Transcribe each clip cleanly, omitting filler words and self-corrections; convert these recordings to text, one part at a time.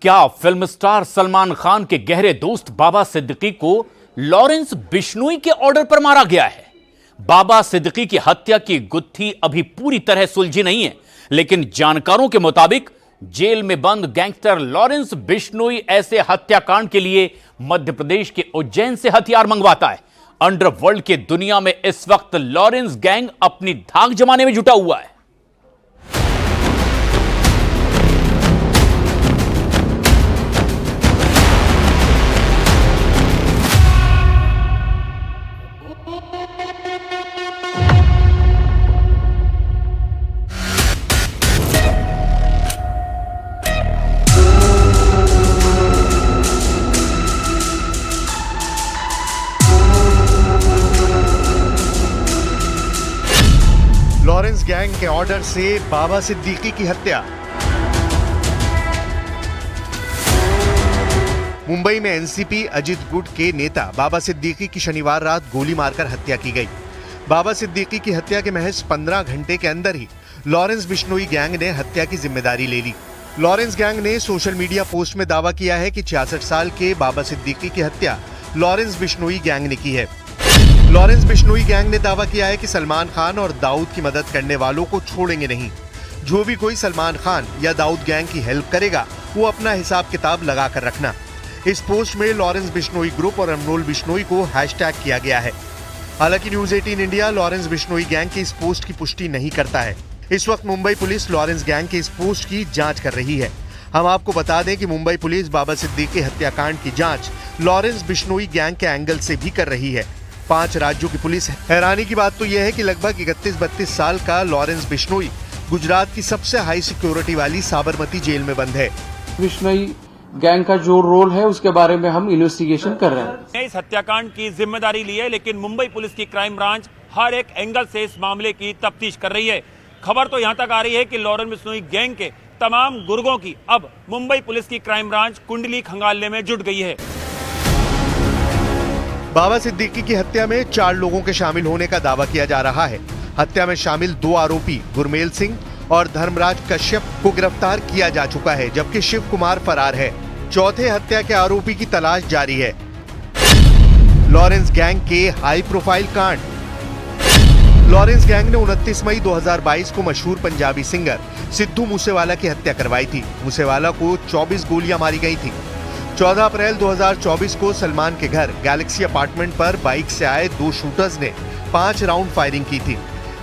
क्या film star Salman Khan के गहरे दोस्त बाबा सिद्दीकी को लॉरेंस बिश्नोई के ऑर्डर पर मारा गया है? बाबा सिद्दीकी की हत्या की गुत्थी अभी पूरी तरह सुलझी नहीं है, लेकिन जानकारों के मुताबिक जेल में बंद गैंगस्टर लॉरेंस बिश्नोई ऐसे हत्याकांड के लिए मध्य प्रदेश के उज्जैन से हथियार मंगवाता है। अंडरवर्ल्ड की दुनिया में इस वक्त लॉरेंस गैंग अपनी धाक जमाने में जुटा हुआ है। लॉरेंस गैंग के ऑर्डर से बाबा सिद्दीकी की हत्या। मुंबई में एनसीपी अजित गुट के नेता बाबा सिद्दीकी की शनिवार रात गोली मारकर हत्या की गई। बाबा सिद्दीकी की हत्या के महज 15 घंटे के अंदर ही लॉरेंस बिश्नोई गैंग ने हत्या की जिम्मेदारी ले ली। लॉरेंस गैंग ने सोशल मीडिया पोस्ट में दावा किया है कि 66 साल के बाबा सिद्दीकी की हत्या लॉरेंस बिश्नोई गैंग ने की है। लॉरेंस बिश्नोई गैंग ने दावा किया है कि सलमान खान और दाऊद की मदद करने वालों को छोड़ेंगे नहीं। जो भी कोई सलमान खान या दाऊद गैंग की हेल्प करेगा वो अपना हिसाब किताब लगा कर रखना। इस पोस्ट में लॉरेंस बिश्नोई ग्रुप और अनमोल बिश्नोई को हैशटैग किया गया है। हालांकि news 18 India Lawrence Bishnoi gang की इस पोस्ट की पुष्टि नहीं करता है। इस वक्त मुंबई पुलिस लॉरेंस गैंग के इस पोस्ट की जांच कर रही है। हम आपको बता दें कि मुंबई पुलिस बाबा सिद्दीकी हत्याकांड की जांच लॉरेंस बिश्नोई गैंग के एंगल से भी कर रही है। 5 राज्यों की पुलिस है। हैरानी की बात तो यह है कि लगभग 31-32 साल का लॉरेंस बिश्नोई गुजरात की सबसे हाई सिक्योरिटी वाली साबरमती जेल में बंद है। बिश्नोई गैंग का जो रोल है उसके बारे में हम इन्वेस्टिगेशन कर रहे हैं। इस हत्याकांड की जिम्मेदारी ली है, लेकिन मुंबई पुलिस की क्राइम ब्रांच हर एक एंगल से इस मामले की तफ्तीश कर रही है। खबर तो यहां तक आ रही है कि लॉरेंस बिश्नोई गैंग के तमाम गुर्गों की अब मुंबई पुलिस की क्राइम ब्रांच कुंडली खंगालने में जुट गई है। बाबा सिद्दीकी की हत्या में 4 लोगों के शामिल होने का दावा किया जा रहा है। हत्या में शामिल 2 आरोपी गुरमेल सिंह और धर्मराज कश्यप को गिरफ्तार किया जा चुका है, जबकि शिव कुमार फरार है। चौथे हत्या के आरोपी की तलाश जारी है। लॉरेंस गैंग के हाई प्रोफाइल कांड। लॉरेंस गैंग ने 29 मई 2022 को मशहूर पंजाबी सिंगर सिद्धू मूसेवाला की हत्या करवाई थी। मूसेवाला को 24 गोलियां मारी गई थी। 14 अप्रैल 2024 को सलमान के घर गैलेक्सी अपार्टमेंट पर बाइक से आए 2 शूटर्स ने 5 राउंड फायरिंग की थी।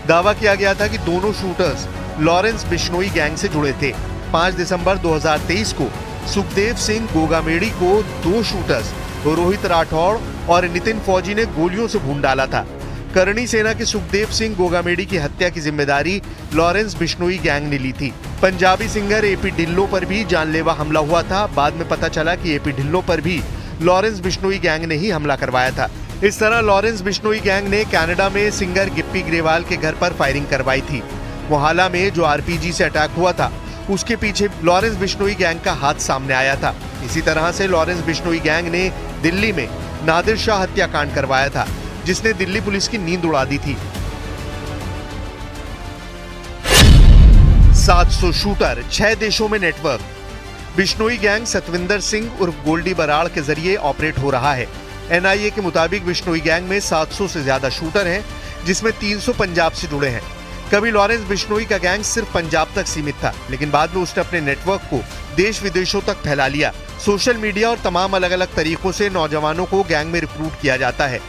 दावा किया गया था कि दोनों शूटर्स लॉरेंस बिश्नोई गैंग से जुड़े थे। 5 दिसंबर 2023 को सुखदेव सिंह गोगामेड़ी को 2 शूटर्स रोहित राठौड़ और नितिन फौजी ने गोलियों से भून डाला था। करणी सेना के सुखदेव सिंह गोगामेड़ी की हत्या की जिम्मेदारी लॉरेंस बिश्नोई गैंग ने ली थी। पंजाबी सिंगर एपी ढिल्लों पर भी जानलेवा हमला हुआ था। बाद में पता चला कि एपी ढिल्लों पर भी लॉरेंस बिश्नोई गैंग ने ही हमला करवाया था। इस तरह लॉरेंस बिश्नोई गैंग ने कनाडा में सिंगर गिप्पी ग्रेवाल के घर पर फायरिंग करवाई थी। मोहाला में जो आरपीजी से अटैक हुआ था उसके पीछे लॉरेंस बिश्नोई गैंग का हाथ सामने आया था। इसी तरह से लॉरेंस बिश्नोई गैंग ने दिल्ली में नादिर शाह हत्याकांड करवाया था, जिसने दिल्ली पुलिस की नींद उड़ा दी थी। 700 शूटर, 6 देशों में नेटवर्क। बिश्नोई गैंग सतविंदर सिंह उर्फ गोल्डी बराड़ के जरिए ऑपरेट हो रहा है। एनआईए के मुताबिक बिश्नोई गैंग में 700 से ज्यादा शूटर हैं, जिसमें 300 पंजाब से जुड़े हैं। कभी लॉरेंस बिश्नोई का गैंग सिर्फ पंजाब तक सीमित था, लेकिन बाद में उसने अपने नेटवर्क को देश विदेशों तक फैला लिया। सोशल मीडिया और तमाम अलग अलग तरीकों से नौजवानों को गैंग में रिक्रूट किया जाता है।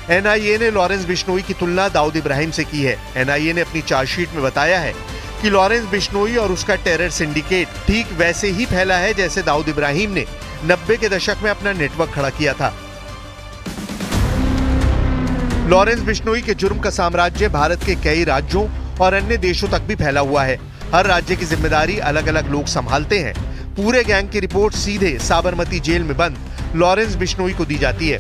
एनआईए ने लॉरेंस बिश्नोई की तुलना दाऊद इब्राहिम से की है। एनआईए ने अपनी चार्जशीट में बताया है कि लॉरेंस बिश्नोई और उसका टेरर सिंडिकेट ठीक वैसे ही फैला है जैसे दाऊद इब्राहिम ने 90 के दशक में अपना नेटवर्क खड़ा किया था। लॉरेंस बिश्नोई के जुर्म का साम्राज्य भारत के कई राज्यों और अन्य देशों तक भी फैला हुआ है। हर राज्य की जिम्मेदारी अलग अलग लोग संभालते हैं। पूरे गैंग की रिपोर्ट सीधे साबरमती जेल में बंद लॉरेंस बिश्नोई को दी जाती है।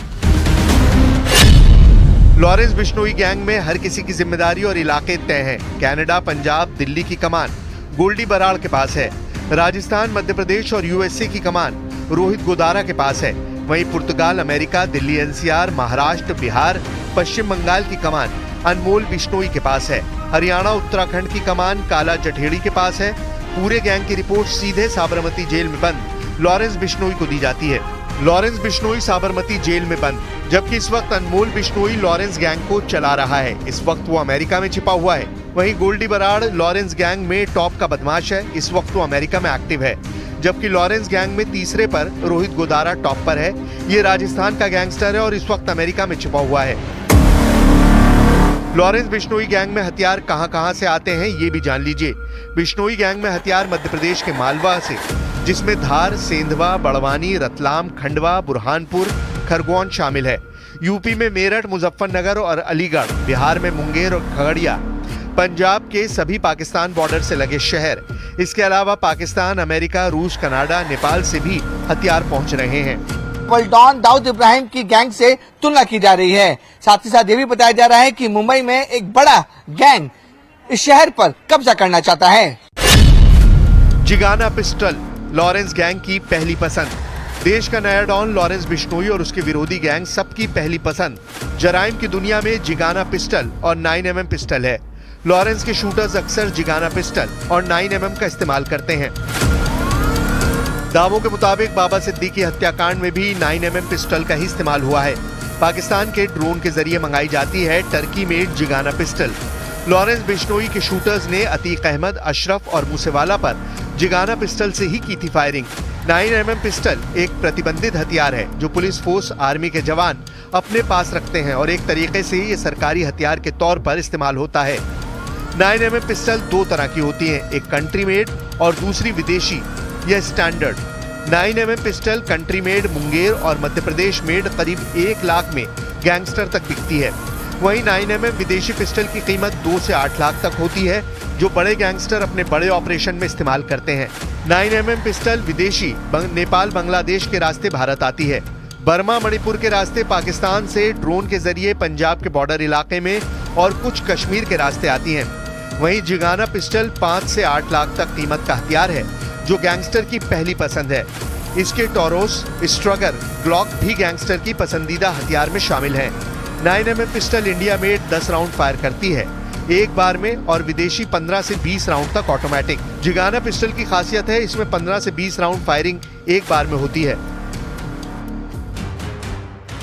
लॉरेंस बिश्नोई गैंग में हर किसी की जिम्मेदारी और इलाके तय हैं। कनाडा, पंजाब, दिल्ली की कमान गोल्डी बराड़ के पास है। राजस्थान, मध्य प्रदेश और यूएसए की कमान रोहित गोदारा के पास है। वहीं पुर्तगाल, अमेरिका, दिल्ली एनसीआर, महाराष्ट्र, बिहार, पश्चिम बंगाल की कमान अनमोल बिश्नोई के पास है। हरियाणा, उत्तराखंड की कमान काला जठेड़ी के पास है। पूरे गैंग की रिपोर्ट सीधे साबरमती जेल में बंद लॉरेंस बिश्नोई को दी जाती है। लॉरेंस बिश्नोई साबरमती जेल में बंद, जबकि इस वक्त अनमोल बिश्नोई लॉरेंस गैंग को चला रहा है। इस वक्त वो अमेरिका में छिपा हुआ है। वहीं गोल्डी बराड़ लॉरेंस गैंग में टॉप का बदमाश है। इस वक्त वो अमेरिका में एक्टिव है, जबकि लॉरेंस गैंग में तीसरे पर रोहित गोदारा टॉप पर है। ये राजस्थान का गैंगस्टर है और इस वक्त अमेरिका में छिपा हुआ है। लॉरेंस बिश्नोई गैंग में हथियार कहां से आते हैं ये भी जान लीजिए। बिश्नोई गैंग में हथियार मध्य प्रदेश के मालवा से, जिसमें धार, सेंधवा, बड़वानी, रतलाम, खंडवा, बुरहानपुर, खरगोन शामिल है। यूपी में मेरठ, मुजफ्फरनगर और अलीगढ़, बिहार में मुंगेर और खगड़िया, पंजाब के सभी पाकिस्तान बॉर्डर से लगे शहर, इसके अलावा पाकिस्तान, अमेरिका, रूस, कनाडा, नेपाल से भी हथियार पहुंच रहे हैं। डॉन दाऊद इब्राहिम की गैंग से तुलना की जा रही है। साथ ही साथ ये भी बताया जा रहा है कि मुंबई में एक बड़ा गैंग इस शहर पर कब्जा करना चाहता है। जिगाना पिस्टल लॉरेंस गैंग की पहली पसंद। देश का नया डॉन लॉरेंस बिश्नोई और उसके विरोधी गैंग सबकी पहली पसंद। जराइम की दुनिया में जिगाना पिस्टल और 9mm पिस्टल है। लॉरेंस के शूटर्स अक्सर जिगाना पिस्टल और 9mm का इस्तेमाल करते हैं। दावों के मुताबिक बाबा सिद्दीकी हत्याकांड में भी 9mm पिस्टल का ही इस्तेमाल हुआ है। पाकिस्तान के ड्रोन के जरिए मंगाई जाती है Turkey made Zigana pistol. Lawrence Bishnoi के शूटर्स ने अतीक अहमद, अशरफ और मूसेवाला पर जिगाना पिस्टल से ही की थी फायरिंग। 9mm पिस्टल एक प्रतिबंधित हथियार है जो पुलिस फोर्स, आर्मी के जवान अपने पास रखते हैं और एक तरीके से ये सरकारी हथियार के तौर पर इस्तेमाल होता है। 9mm पिस्टल दो तरह की होती हैं, एक कंट्री मेड और दूसरी विदेशी या standard. 9mm pistol country made Munger और मध्य प्रदेश मेड करीब 1 लाख में गैंगस्टर तक बिकती है। वहीं 9mm विदेशी पिस्टल की कीमत 2 से 8 लाख तक होती है, जो बड़े गैंगस्टर अपने बड़े ऑपरेशन में इस्तेमाल करते हैं। 9mm पिस्टल विदेशी नेपाल, बांग्लादेश के रास्ते भारत आती है। बर्मा, मणिपुर के रास्ते पाकिस्तान से ड्रोन के जरिए पंजाब के बॉर्डर इलाके में और कुछ कश्मीर के रास्ते आती हैं। वहीं जिगाना पिस्टल 5 से 8 लाख तक कीमत का हथियार है, जो गैंगस्टर की पहली पसंद है। इसके टोरोस, स्ट्रगर, ग्लॉक भी गैंगस्टर की पसंदीदा हथियार में शामिल हैं। 9mm पिस्टल इंडिया में 10 राउंड फायर करती है एक बार में और विदेशी 15 से 20 राउंड तक ऑटोमेटिक। जिगाना पिस्टल की खासियत है इसमें 15 से 20 राउंड फायरिंग एक बार में होती है।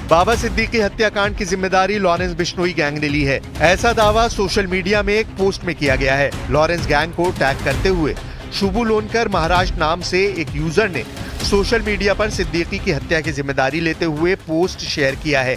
बाबा सिद्दीकी हत्याकांड की जिम्मेदारी लॉरेंस बिश्नोई गैंग ने ली है। ऐसा दावा सोशल मीडिया में एक पोस्ट में किया गया है। लॉरेंस गैंग को टैग करते हुए शुभू लोनकर महाराष्ट्र नाम से एक यूजर ने सोशल मीडिया पर सिद्दीकी की हत्या की जिम्मेदारी लेते हुए पोस्ट शेयर किया है।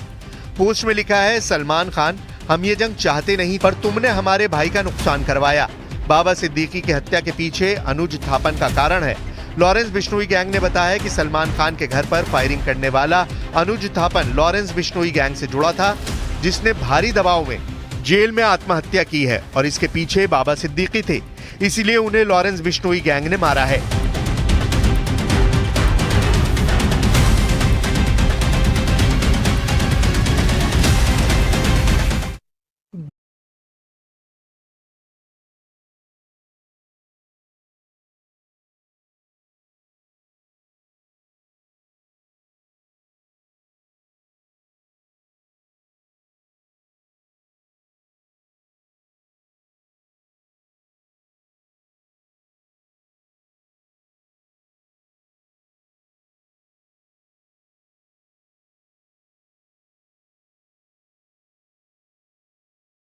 पोस्ट में लिखा है, सलमान खान, हम ये जंग चाहते नहीं पर तुमने हमारे भाई का नुकसान करवाया। बाबा सिद्दीकी की हत्या के पीछे अनुज थापन का कारण है। लॉरेंस बिश्नोई गैंग ने बताया कि सलमान खान के घर पर फायरिंग करने वाला अनुज थापन लॉरेंस बिश्नोई गैंग से जुड़ा था, जिसने भारी दबाव में जेल में आत्महत्या की है और इसके पीछे बाबा सिद्दीकी थे, इसीलिए उन्हें लॉरेंस बिश्नोई गैंग ने मारा है।